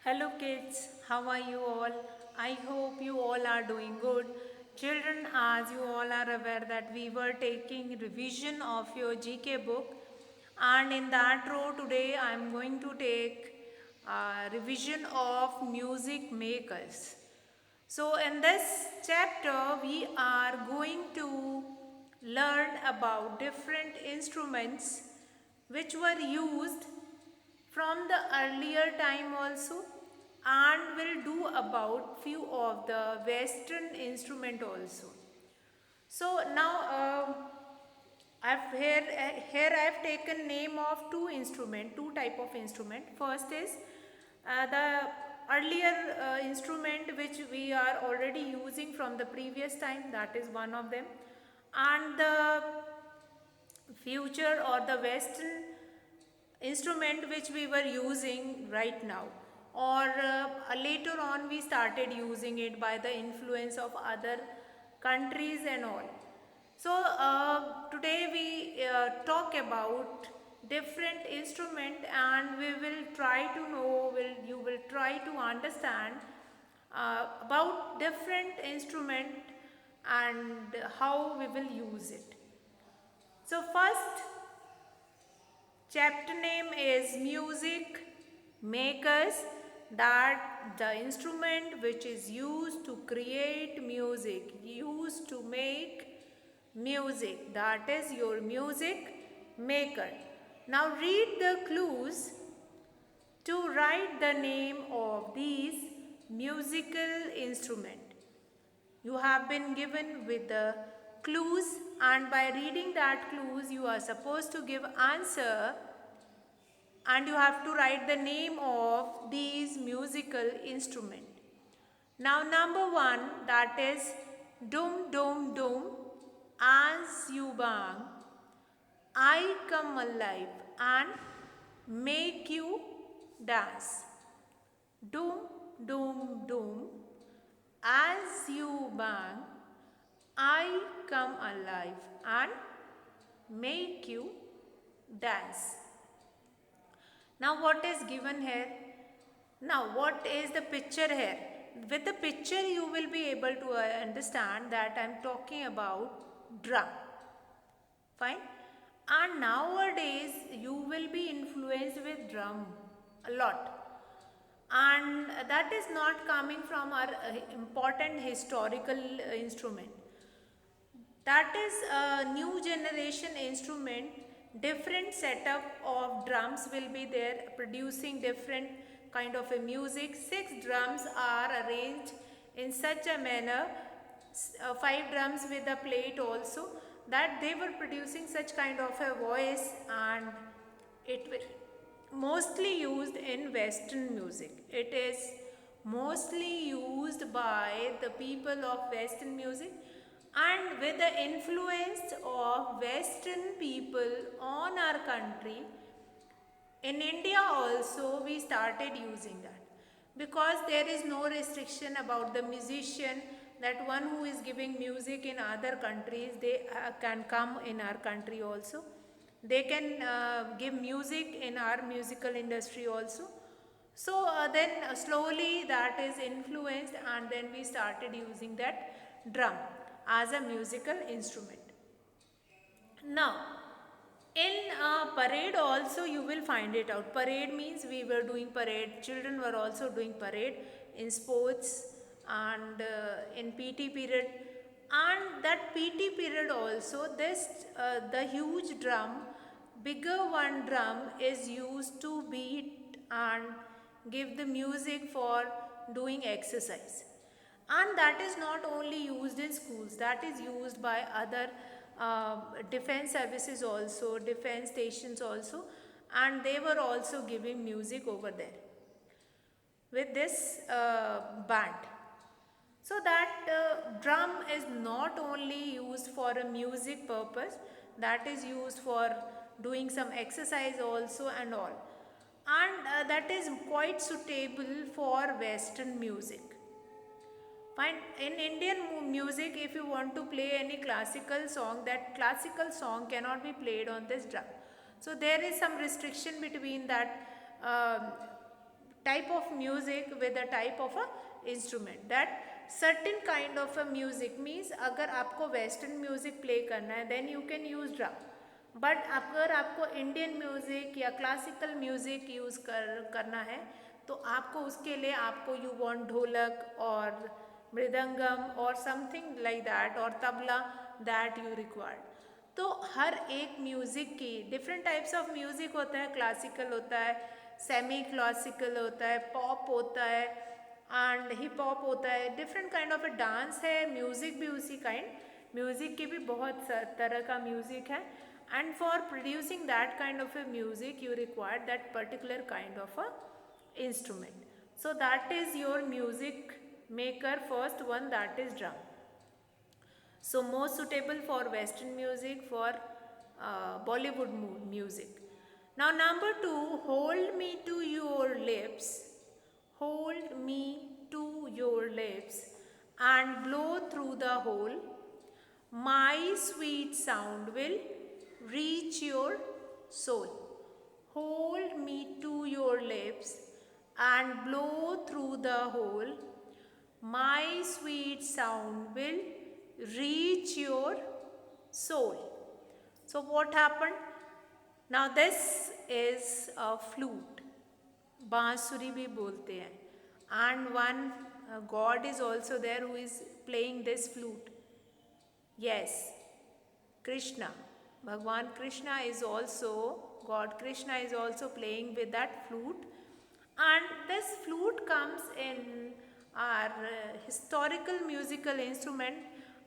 Hello kids, how are you all? I hope you all are doing good. Children, as you all are aware that we were taking revision of your GK book, and in that row today I am going to take revision of music makers. So in this chapter we are going to learn about different instruments which were used from the earlier time also, and will do about few of the western instrument also. So now here I have taken name of two type of instrument. First is the earlier instrument which we are already using from the previous time, that is one of them, and the future or the western instrument which we were using right now, or later on we started using it by the influence of other countries and all. So today we talk about different instrument, and we will try to know, you will try to understand about different instrument and how we will use it. So first chapter name is Music Makers, that the instrument which is used to create music, used to make music, that is your music maker. Now read the clues to write the name of these musical instrument. You have been given with the clues, and by reading that clues you are supposed to give answer, and you have to write the name of these musical instrument. Now number 1, that is dum dum dum, as you bang, I come alive and make you dance. Dum dum dum, as you bang, I come alive and make you dance. Now what is given here? Now what is the picture here? With the picture you will be able to understand that I am talking about drum. Fine. And nowadays you will be influenced with drum a lot. And that is not coming from our important historical instrument. That is a new generation instrument. Different setup of drums will be there, producing different kind of a music. 6 drums are arranged in such a manner, 5 drums with a plate also, that they were producing such kind of a voice, and it will mostly used in western music. It is mostly used by the people of western music, and with the influence of western people on our country, in India also we started using that, because there is no restriction about the musician, that one who is giving music in other countries, they can come in our country also. They can give music in our musical industry also. So then slowly that is influenced, and then we started using that drum as a musical instrument. Now, in parade also you will find it out. Parade means we were doing parade. Children were also doing parade in sports and in PT period. And that PT period also, this the huge drum, bigger one drum is used to beat and give the music for doing exercise. And that is not only used in schools, that is used by other defense services also, defense stations also, and they were also giving music over there with this band. So that drum is not only used for a music purpose, that is used for doing some exercise also and all, and that is quite suitable for western music. Fine. In Indian music, if you want to play any classical song, that classical song cannot be played on this drum. So there is some restriction between that type of music with a type of a instrument. That certain kind of a music means अगर आपको western music play करना है then you can use drum, but अगर आपको Indian music या classical music use करना है तो आपको उसके लिए आपको यू वांट ढोलक और मृदंगम और समथिंग लाइक दैट और तबला दैट यू रिक्वायर्ड. तो हर एक म्यूज़िक की डिफरेंट टाइप्स ऑफ म्यूज़िक होता है. क्लासिकल होता है, सेमी क्लासिकल होता है, पॉप होता है एंड हिप हॉप होता है. Different kind of a dance है, म्यूज़िक भी उसी काइंड. म्यूज़िक के भी बहुत तरह का म्यूज़िक है and for producing that kind of a music you require that particular kind of a instrument. So that is your music maker first one, that is drum. So most suitable for western music, for Bollywood music. Now number 2, hold me to your lips, hold me to your lips and blow through the hole, my sweet sound will reach your soul. Hold me to your lips and blow through the hole, my sweet sound will reach your soul. So what happened? Now this is a flute. बांसुरी भी बोलते हैं. And one god is also there who is playing this flute. Yes, Krishna. Bhagwan Krishna is also, God Krishna is also playing with that flute, and this flute comes in our historical musical instrument,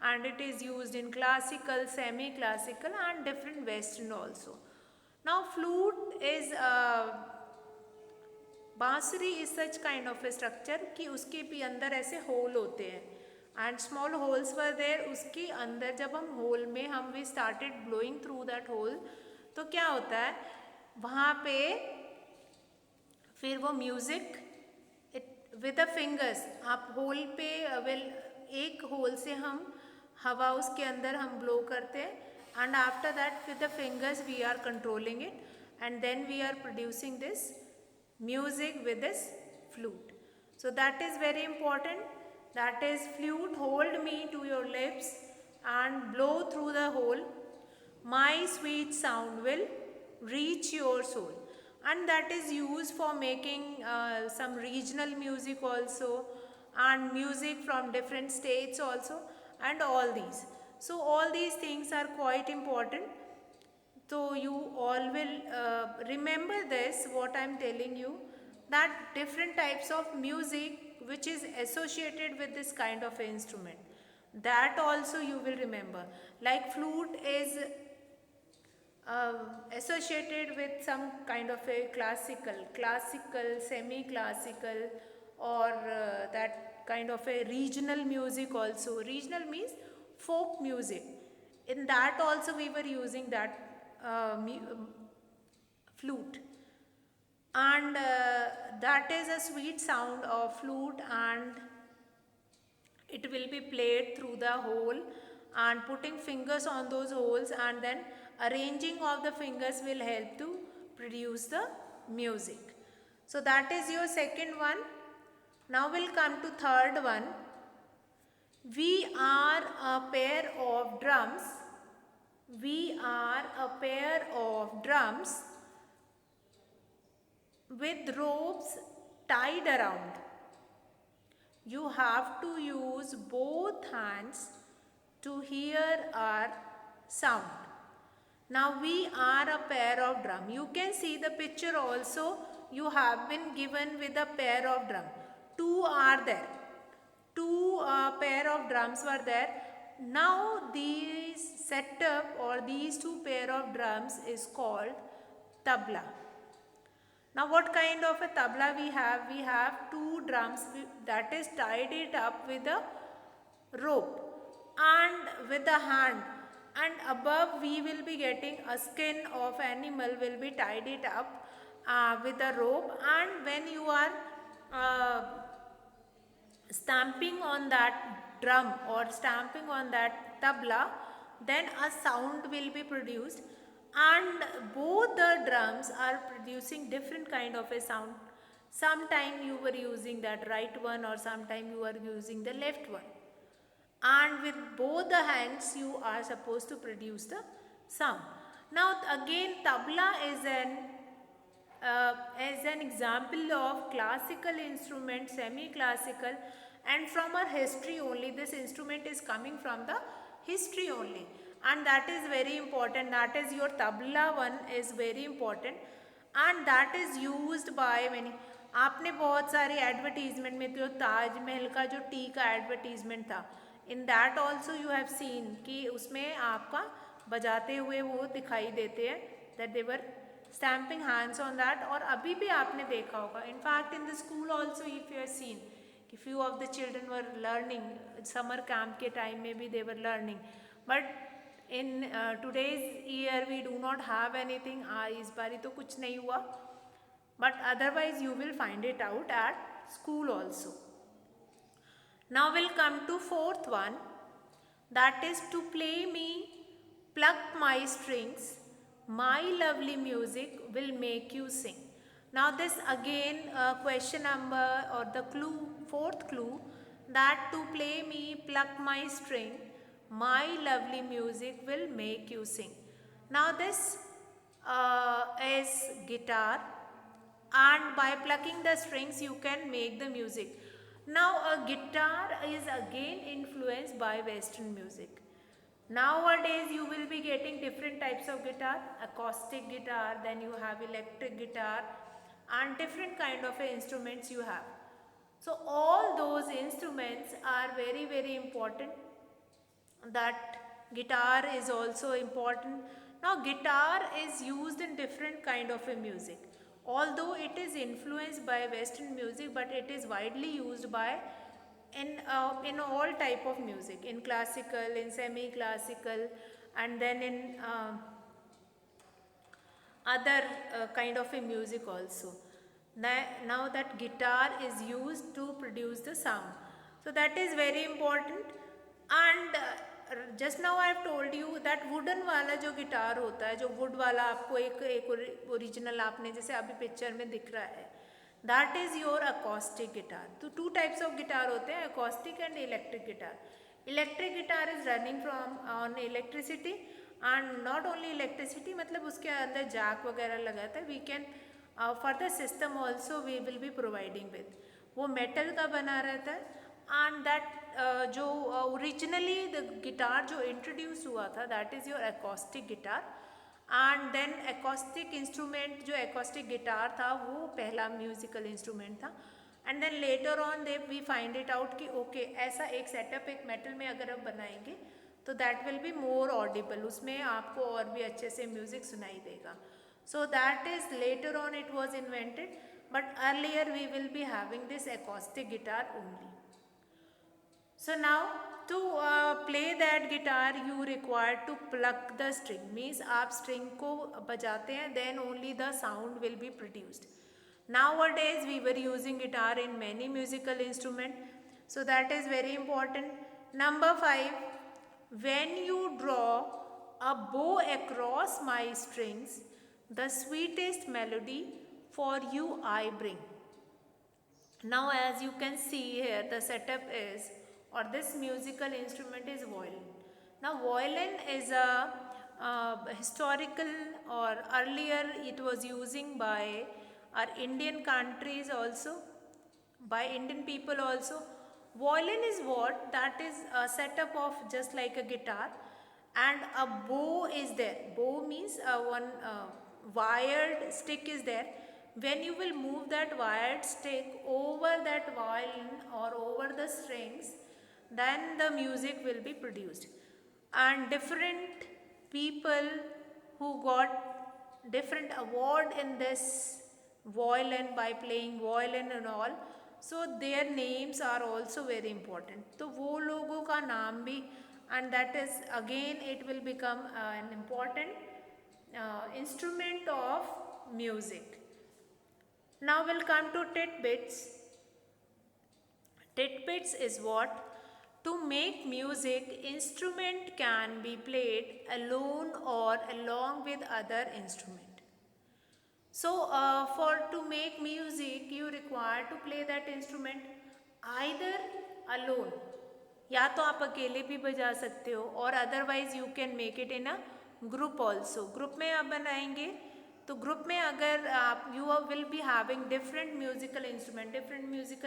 and it is used in classical, semi-classical and different western also. Now flute is बांसुरी is such kind of a structure कि उसके भी अंदर ऐसे whole होते हैं and small holes were there. उसके अंदर जब हम होल में हम we started blowing through that hole, तो क्या होता है वहाँ पे फिर वो म्यूज़िक विद द फिंगर्स आप होल पे एक होल से हम हवा उसके अंदर हम ब्लो करते हैं and after that with the fingers we are controlling it and then we are producing this music with this flute. So that is very important. That is flute, hold me to your lips and blow through the hole, my sweet sound will reach your soul. And that is used for making some regional music also and music from different states also and all these. So all these things are quite important. So you all will remember this what I am telling you, that different types of music which is associated with this kind of instrument, that also you will remember. Like flute is associated with some kind of a classical, semi-classical or that kind of a regional music also. Regional means folk music. In that also we were using that flute. And that is a sweet sound of flute, and it will be played through the hole and putting fingers on those holes, and then arranging of the fingers will help to produce the music. So that is your second one. Now we'll come to third one. We are a pair of drums. We are a pair of drums with ropes tied around. You have to use both hands to hear our sound. Now we are a pair of drum. You can see the picture also. You have been given with a pair of drum. Two are there. Two pair of drums were there. Now these setup or these two pair of drums is called tabla. Now what kind of a tabla we have? We have two drums that is tied it up with a rope and with a hand, and above we will be getting a skin of animal will be tied it up with a rope, and when you are stamping on that drum or stamping on that tabla, then a sound will be produced, and both the drums are producing different kind of a sound. Sometime you were using that right one, or sometime you are using the left one, and with both the hands you are supposed to produce the sound. Now again, tabla is an example of classical instrument, semi classical, and from our history only. This instrument is coming from the history only, and that is very important. That is your tabla one is very important, and that is used by many. आपने बहुत सारे advertisement में, जो ताजमहल का जो T का advertisement था, in that also you have seen कि उसमें आपका बजाते हुए वो दिखाई देते हैं, that they were stamping hands on that. और अभी भी आपने देखा होगा, in fact in the school also if you have seen कि few of the children were learning, summer camp के टाइम में भी they were learning. But in today's year we do not have anything. इस बारी तो कुछ नहीं हुआ, but otherwise you will find it out at school also. Now we'll come to fourth one, that is to play me, pluck my strings, my lovely music will make you sing. Now this again question number, or the clue, fourth clue, that to play me, pluck my string, my lovely music will make you sing. Now this is guitar, and by plucking the strings you can make the music. Now a guitar is again influenced by Western music. Nowadays you will be getting different types of guitar, acoustic guitar, then you have electric guitar, and different kind of instruments you have. So all those instruments are very very important. That guitar is also important. Now guitar is used in different kind of a music. Although it is influenced by Western music, but it is widely used by in all type of music, in classical, in semi classical, and then in other kind of a music also. Now that guitar is used to produce the sound, so that is very important. And just now I have told you that wooden वाला जो guitar होता है, जो would वाला आपको एक original आपने जैसे अभी पिक्चर में दिख रहा है, that is your acoustic guitar. तो टू टाइप्स ऑफ गिटार होते हैं, acoustic and electric guitar. Electric guitar is running from on electricity, and not only electricity, मतलब उसके अंदर जैक वगैरह लगाता है. We can for the system also we will be providing with. वो metal का बना रहता है, एंड दैट जो ओरिजिनली द गिटार जो इंट्रोड्यूस हुआ था, that is your acoustic guitar. And then acoustic instrument, जो एकॉस्टिक गिटार था वो पहला म्यूजिकल इंस्ट्रूमेंट था. And then later on they we find it out कि ओके ऐसा एक सेटअप एक मेटल में अगर हम बनाएंगे तो that will be more audible, उसमें आपको और भी अच्छे से म्यूजिक सुनाई देगा. So that is later on it was invented, but earlier we will be having this acoustic guitar only. So now to play that guitar you require to pluck the string, means आप string को बजाते हैं, then only the sound will be produced. Nowadays we were using guitar in many musical instrument, so that is very important. Number 5, when you draw a bow across my strings, the sweetest melody for you I bring. Now as you can see here, the setup is, or this musical instrument is violin. Now violin is a historical, or earlier it was using by our Indian countries also, by Indian people also. Violin is what? That is a setup of just like a guitar, and a bow is there. Bow means one wired stick is there. When you will move that wired stick over that violin or over the strings, then the music will be produced. And different people who got different award in this violin by playing violin and all, so their names are also very important. तो वो लोगों का नाम भी, and that is again it will become an important instrument of music. Now we'll come to tidbits. Tidbits is what? To make music, instrument can be played alone or along with other instrument. So for to make music you require required to play that instrument, either alone, या तो आप अकेले भी बजा सकते हो, और otherwise you can make it in a group also. Group में आप बनाएंगे तो ग्रुप में अगर आप you will be having different musical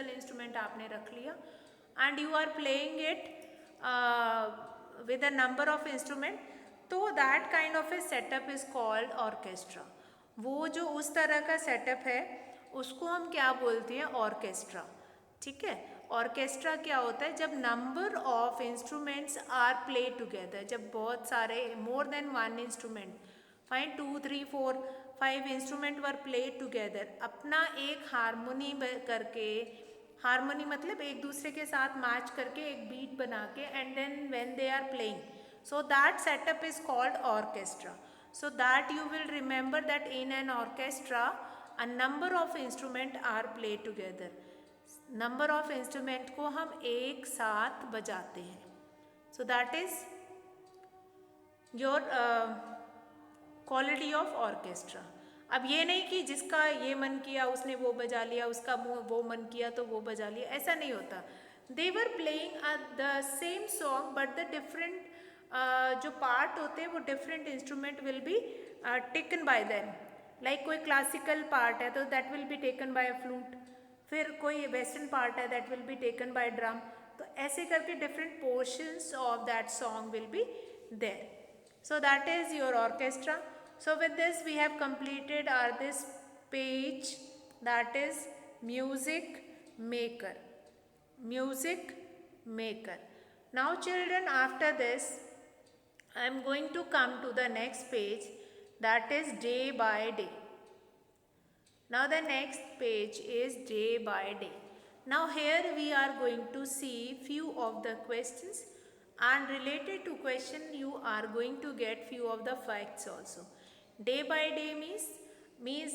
instrument आपने रख लिया and you are playing it with a number of instrument, तो that kind of a setup is called orchestra. वो जो उस तरह का setup है उसको हम क्या बोलते हैं, ऑर्केस्ट्रा. ठीक है, ऑर्केस्ट्रा क्या होता है, जब number of instruments are play together, जब बहुत सारे more than one instrument, fine 2 3 4 5 instrument were play together, अपना एक हारमोनी करके, हारमोनी मतलब एक दूसरे के साथ मैच करके एक बीट बना के, and then when they are playing, so that setup is called orchestra. So that you will remember that in an orchestra a number of instrument are play together. Number of instrument को हम एक साथ बजाते हैं. सो that is your quality of orchestra. अब ये नहीं कि जिसका ये मन किया उसने वो बजा लिया, उसका वो मन किया तो वो बजा लिया, ऐसा नहीं होता. They were playing the same song but the different जो पार्ट होते हैं वो different instrument will be taken by them. Like कोई क्लासिकल पार्ट है तो that will be taken by a flute, फिर कोई वेस्टर्न पार्ट है that will be taken by drum. तो ऐसे करके different portions of that song will be there. So that is your orchestra. So with this we have completed our this page, that is music maker. Music maker. Now children, after this I am going to come to the next page, that is day by day. Now the next page is day by day. Now here we are going to see few of the questions, and related to question you are going to get few of the facts also. Day by day means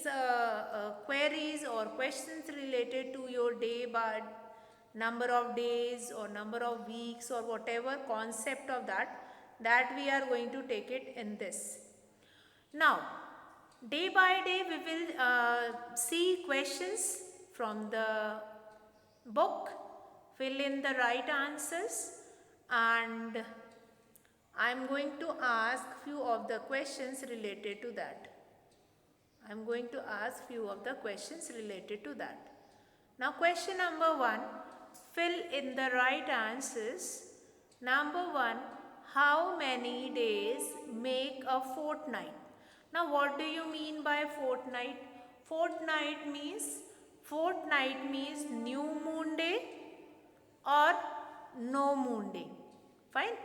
queries or questions related to your day, by number of days or number of weeks or whatever concept of that we are going to take it in this. Now day by day we will see questions from the book, fill in the right answers, and I am going to ask few of the questions related to that. I am going to ask few of the questions related to that. Now question number 1, fill in the right answers. Number 1, how many days make a fortnight? Now what do you mean by fortnight? Fortnight means new moon day or no moon day. Fine.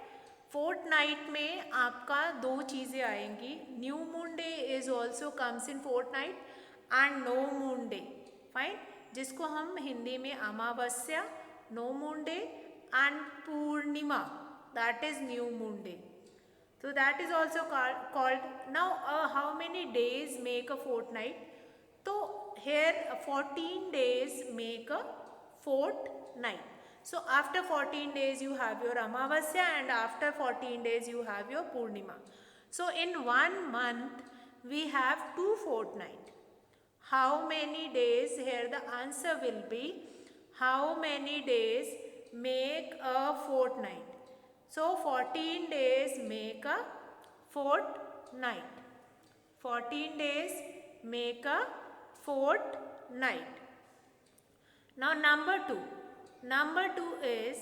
Fortnight में आपका दो चीज़ें आएंगी. New moon day is also comes in fortnight and no moon day. Fine, जिसको हम हिंदी में Amavasya, no moon day and Purnima, that is new moon day. So that is also called. Now how many days make a fortnight? So here 14 days make a fortnight. So after 14 days you have your Amavasya, and after 14 days you have your Purnima. So in 1 month we have 2 fortnight. How many days? Here the answer will be how many days make a fortnight. So 14 days make a fortnight. 14 days make a fortnight. Now number 2. Number 2 is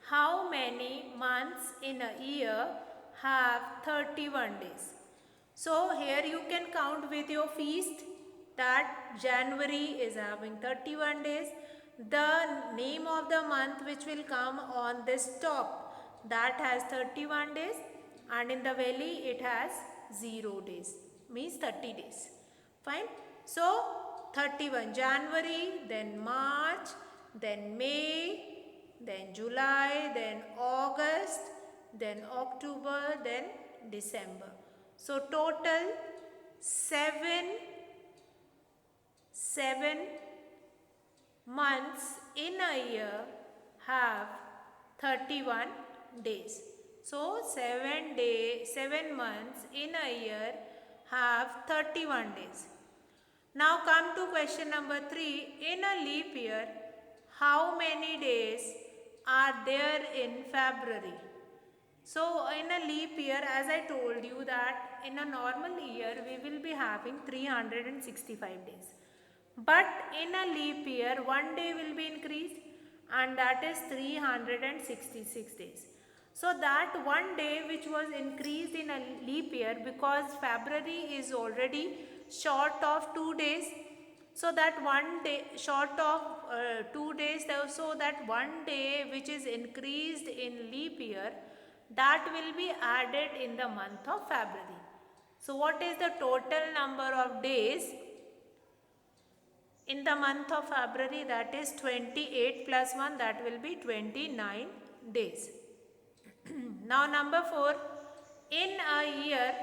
how many months in a year have 31 days. So here you can count with your feast that January is having 31 days. The name of the month which will come on this top, that has 31 days, and in the valley it has 0 days, means 30 days. Fine. So 31 January, then March, then May, then July, then August, then October, then December. So total 7 months in a year have 31 days. So 7 months in a year have 31 days. Now come to question number 3. In a leap year, how many days are there in February? So in a leap year, as I told you that in a normal year we will be having 365 days. But in a leap year, one day will be increased, and that is 366 days. So that one day which was increased in a leap year, because February is already short of 2 days, so that one day short of 2 days, so that one day which is increased in leap year, that will be added in the month of February. So what is the total number of days in the month of February? That is 28 plus 1, that will be 29 days. Now number 4, in a year,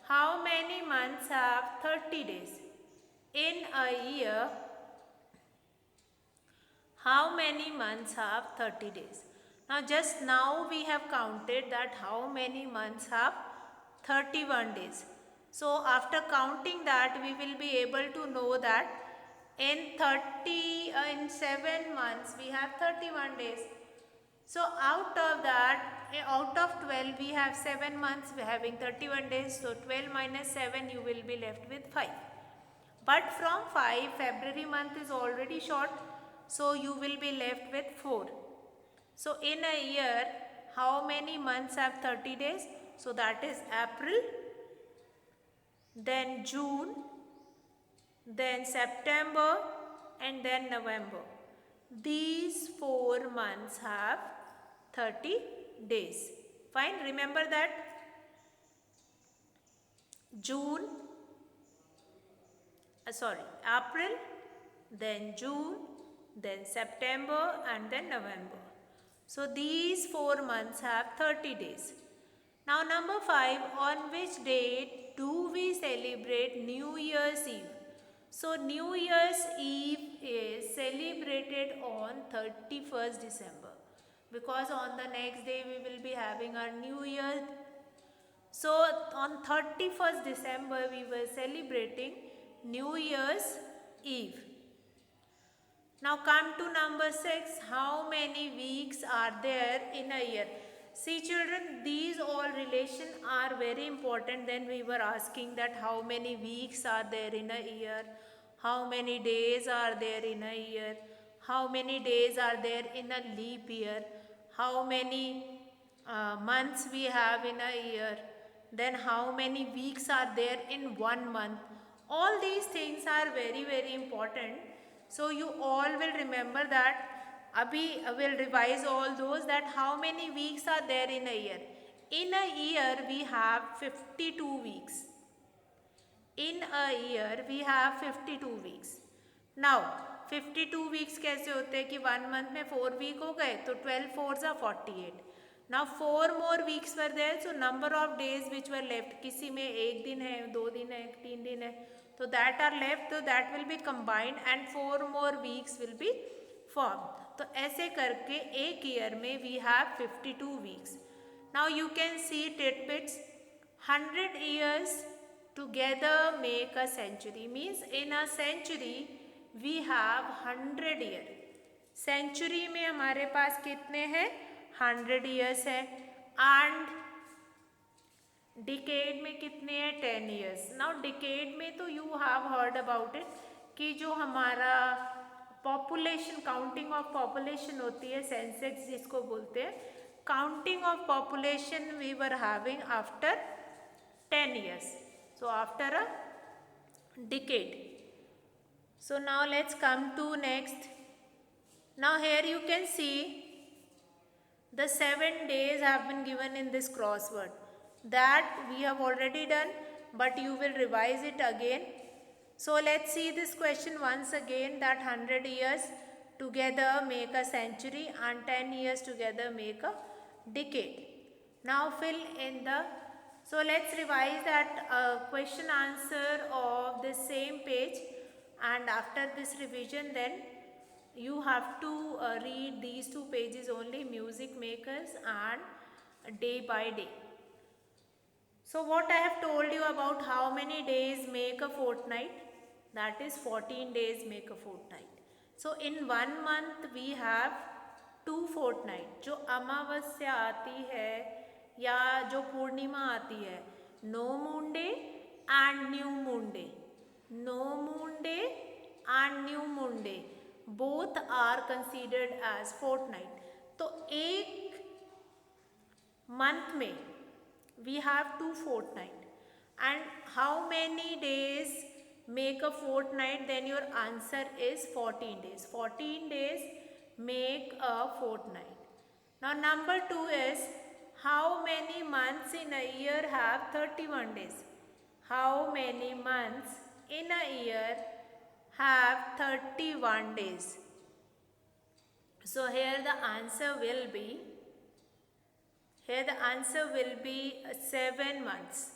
how many months have 30 days? In a year, how many months have 30 days? Now just now we have counted that how many months have 31 days. So after counting that, we will be able to know that in 7 months we have 31 days. So out of that, out of 12 we have 7 months, we are having 31 days. So 12 minus 7, you will be left with 5. But from 5, February month is already short, so you will be left with 4. So in a year, how many months have 30 days? So that is April, then June, then September, and then November. These 4 months have 30 days. Fine, remember that. April, then June, then September, and then November. So these 4 months have 30 days. Now number 5, on which date do we celebrate New Year's Eve? So New Year's Eve is celebrated on 31st December, because on the next day we will be having our New Year. So on 31st December we were celebrating New Year's Eve. Now come to number 6, how many weeks are there in a year? See children, these all relations are very important. Then we were asking that how many weeks are there in a year, how many days are there in a year, how many days are there in a leap year, how many months we have in a year, then how many weeks are there in 1 month. All these things are very very important. So you all will remember that. Abhi will revise all those, that how many weeks are there in a year. In a year we have 52 weeks. In a year we have 52 weeks. Now 52 weeks कैसे होते हैं कि 1 month में 4 week हो गए, तो 12 4s are 48. Now 4 more weeks were there, so number of days which were left, किसी में 1 दिन है, 2 दिन है, 3 दिन है, तो that are left, so that will be combined and 4 more weeks will be formed. तो ऐसे करके एक ईयर में we have 52 weeks. Now you can see tidbits. 100 years together make a century, means in a century we have 100 years. Century में हमारे पास कितने हैं? 100 years है. एंड डिकेड में कितने हैं? 10 years. नाउ डिकेड में तो you have heard about it कि जो हमारा पॉपुलेशन, काउंटिंग ऑफ पॉपुलेशन होती है, सेंसस जिसको बोलते हैं, counting of population we were having after 10 years. So after a decade. So now let's come to next. Now here you can see the 7 days have been given in this crossword. That we have already done, but you will revise it again. So let's see this question once again, that 100 years together make a century and 10 years together make a decade. Now fill in the, so let's revise that question answer of the same page, and after this revision then you have to read these 2 pages only, music makers and day by day. So what I have told you about how many days make a fortnight, that is 14 days make a fortnight. So in 1 month we have 2 fortnight. जो अमावस्या आती है या जो पूर्णिमा आती है, no moon day and new moon day, no moon day and new moon day both are considered as fortnight. तो एक month में we have 2 fortnight. And how many days make a fortnight? Then your answer is 14 days. 14 days make a fortnight. Now number 2 is, how many months in a year have 31 days? How many months in a year have 31 days? So here the answer will be, here the answer will be 7 months.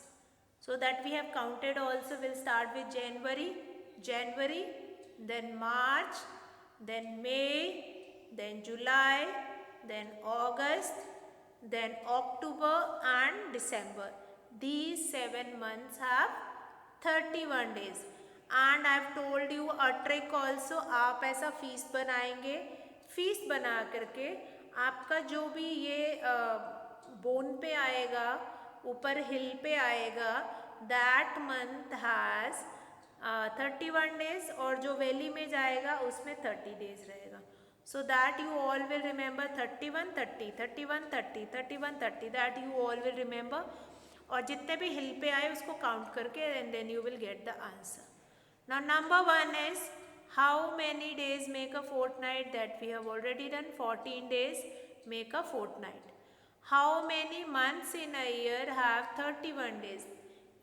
So that we have counted also, we'll start with January, then March, then May, then July, then August, then October and December. These 7 months have 31 days. And I have told you a trick also. आप ऐसा fees बनाएंगे, fees बना करके आपका जो भी ये bone पे आएगा, ऊपर हिल पे आएगा, दैट मंथ हैज़ 31 डेज, और जो वैली में जाएगा उसमें 30 डेज रहेगा. So that you all will remember 31 30 31 30 31 30, that you all will remember. और जितने भी हिल पे आए उसको काउंट करके and then you will get the answer. Now number 1 is, how many days make a fortnight? That we have already done. 14 days make a fortnight. How many months in a year have 31 days?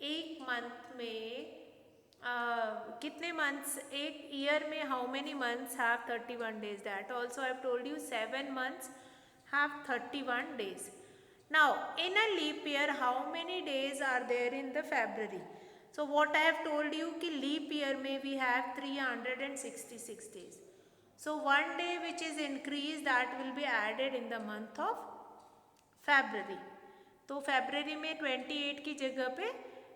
एक month में कितने months, एक year में how many months have 31 days? That also I have told you 7 months have 31 days. Now in a leap year how many days are there in the February? So what I have told you कि leap year में we have 366 days. So one day which is increased, that will be added in the month of February. तो February में 28 की जगह पे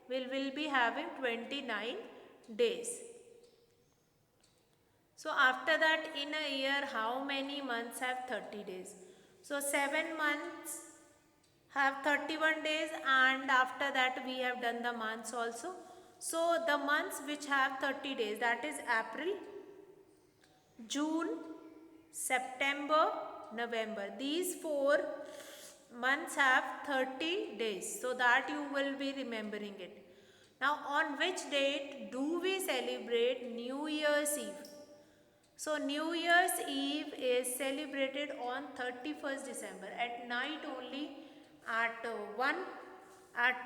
will be having 29 days. So after that, in a year how many months have 30 days? So 7 months have 31 days, and after that we have done the months also. So the months which have 30 days, that is April, June, September, November. These 4 months have 30 days, so that you will be remembering it. Now on which date do we celebrate New Year's Eve? So New Year's Eve is celebrated on 31st December at night only, at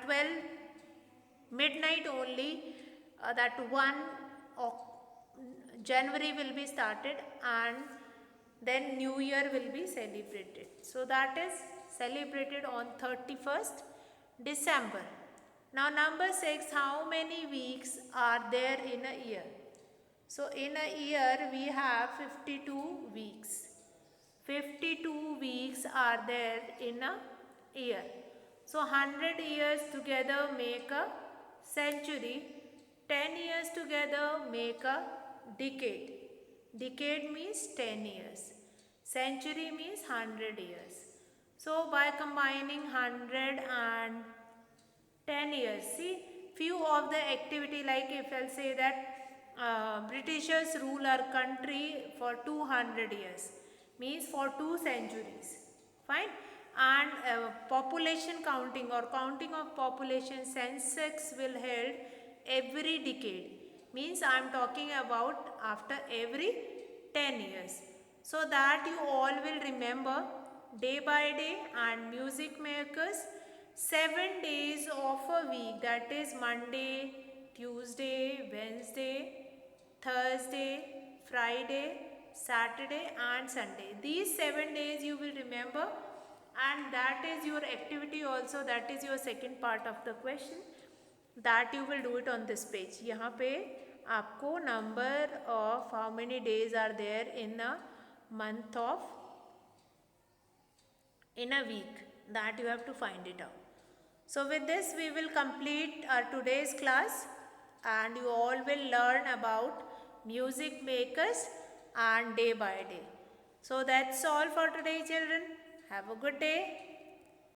12 midnight only, that 1 January will be started, and then New Year will be celebrated. So that is celebrated on 31st December. Now number 6, how many weeks are there in a year? So in a year we have 52 weeks. 52 weeks are there in a year. So 100 years together make a century. 10 years together make a decade. Decade means 10 years. Century means 100 years. So by combining 100 and 10 years, see, few of the activity, like if I'll say that Britishers rule our country for 200 years, means for 2 centuries, fine. And population counting or counting of population, census will held every decade, means I am talking about after every 10 years. So that you all will remember day by day. And music makers, 7 days of a week, that is Monday, Tuesday, Wednesday, Thursday, Friday, Saturday and Sunday. These 7 days you will remember, and that is your activity also, that is your second part of the question, that you will do it on this page. यहाँ पे आपको number of how many days are there in a month of, in a week, that you have to find it out. So with this we will complete our today's class. and you all will learn about music makers and day by day. So that's all for today, children. Have a good day.